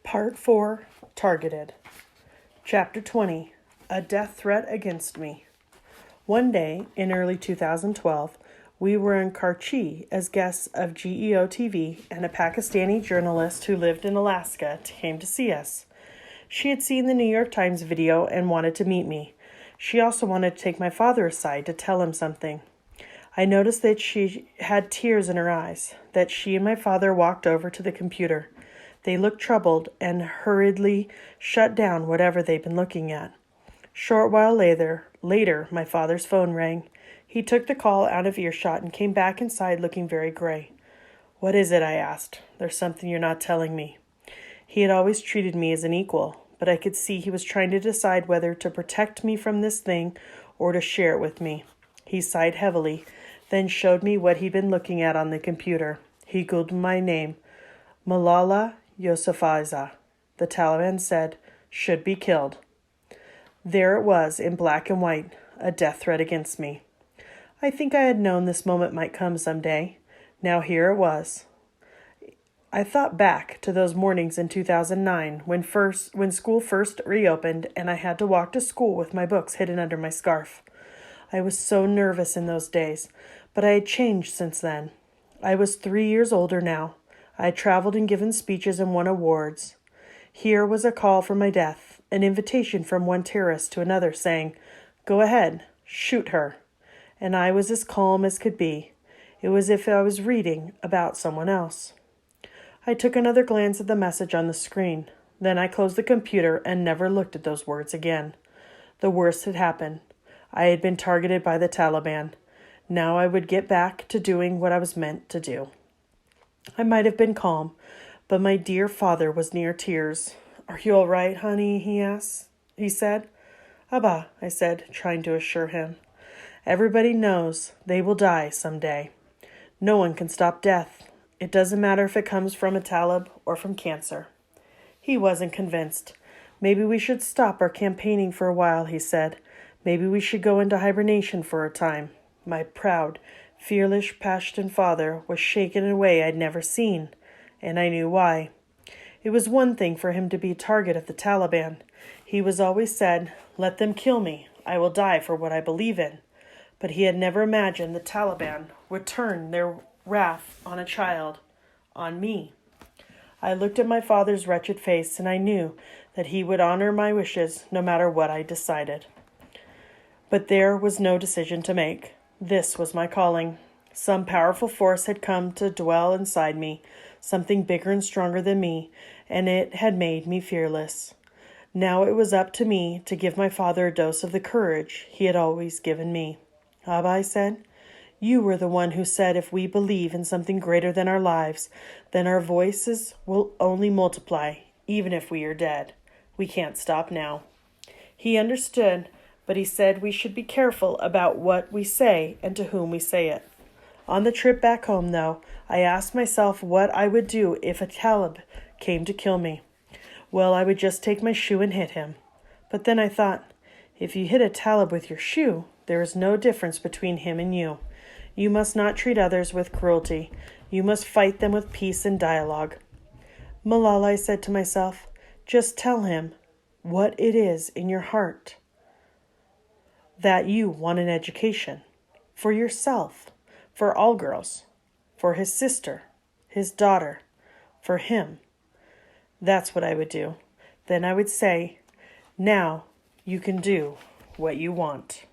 Part 4, Targeted. Chapter 20, A Death Threat Against Me. One day, in early 2012, we were in Karachi as guests of GEO TV, and a Pakistani journalist who lived in Alaska came to see us. She had seen the New York Times video and wanted to meet me. She also wanted to take my father aside to tell him something. I noticed that she had tears in her eyes, that she and my father walked over to the computer. They looked troubled and hurriedly shut down whatever they'd been looking at. Short while later, my father's phone rang. He took the call out of earshot and came back inside looking very gray. "What is it?" I asked. "There's something you're not telling me." He had always treated me as an equal, but I could see he was trying to decide whether to protect me from this thing or to share it with me. He sighed heavily, then showed me what he'd been looking at on the computer. He googled my name, Malala Yousafzai. The Taliban said, "should be killed." There it was, in black and white, a death threat against me. I think I had known this moment might come someday. Now here it was. I thought back to those mornings in 2009 when school first reopened and I had to walk to school with my books hidden under my scarf. I was so nervous in those days, but I had changed since then. I was 3 years older now. I had traveled and given speeches and won awards. Here was a call for my death, an invitation from one terrorist to another saying, "Go ahead, shoot her." And I was as calm as could be. It was as if I was reading about someone else. I took another glance at the message on the screen. Then I closed the computer and never looked at those words again. The worst had happened. I had been targeted by the Taliban. Now I would get back to doing what I was meant to do. I might have been calm, but my dear father was near tears. "Are you all right, honey?" he said. "Abba," I said, trying to assure him. "Everybody knows they will die someday. No one can stop death. It doesn't matter if it comes from a Talib or from cancer." He wasn't convinced. "Maybe we should stop our campaigning for a while," he said. "Maybe we should go into hibernation for a time." My proud, fearless Pashtun father was shaken in a way I'd never seen, and I knew why. It was one thing for him to be a target of the Taliban. He was always said, "Let them kill me. I will die for what I believe in." But he had never imagined the Taliban would turn their wrath on a child, on me. I looked at my father's wretched face, and I knew that he would honor my wishes no matter what I decided. But there was no decision to make. This was my calling. Some powerful force had come to dwell inside me, something bigger and stronger than me, and it had made me fearless. Now it was up to me to give my father a dose of the courage he had always given me. "Abba," I said, "you were the one who said if we believe in something greater than our lives, then our voices will only multiply, even if we are dead. We can't stop now." He understood, but he said we should be careful about what we say and to whom we say it. On the trip back home, though, I asked myself what I would do if a Talib came to kill me. Well, I would just take my shoe and hit him. But then I thought, if you hit a Talib with your shoe, there is no difference between him and you. You must not treat others with cruelty. You must fight them with peace and dialogue. "Malala," I said to myself, "just tell him what it is in your heart. That you want an education. For yourself. For all girls. For his sister. His daughter. For him." That's what I would do. Then I would say, "Now you can do what you want."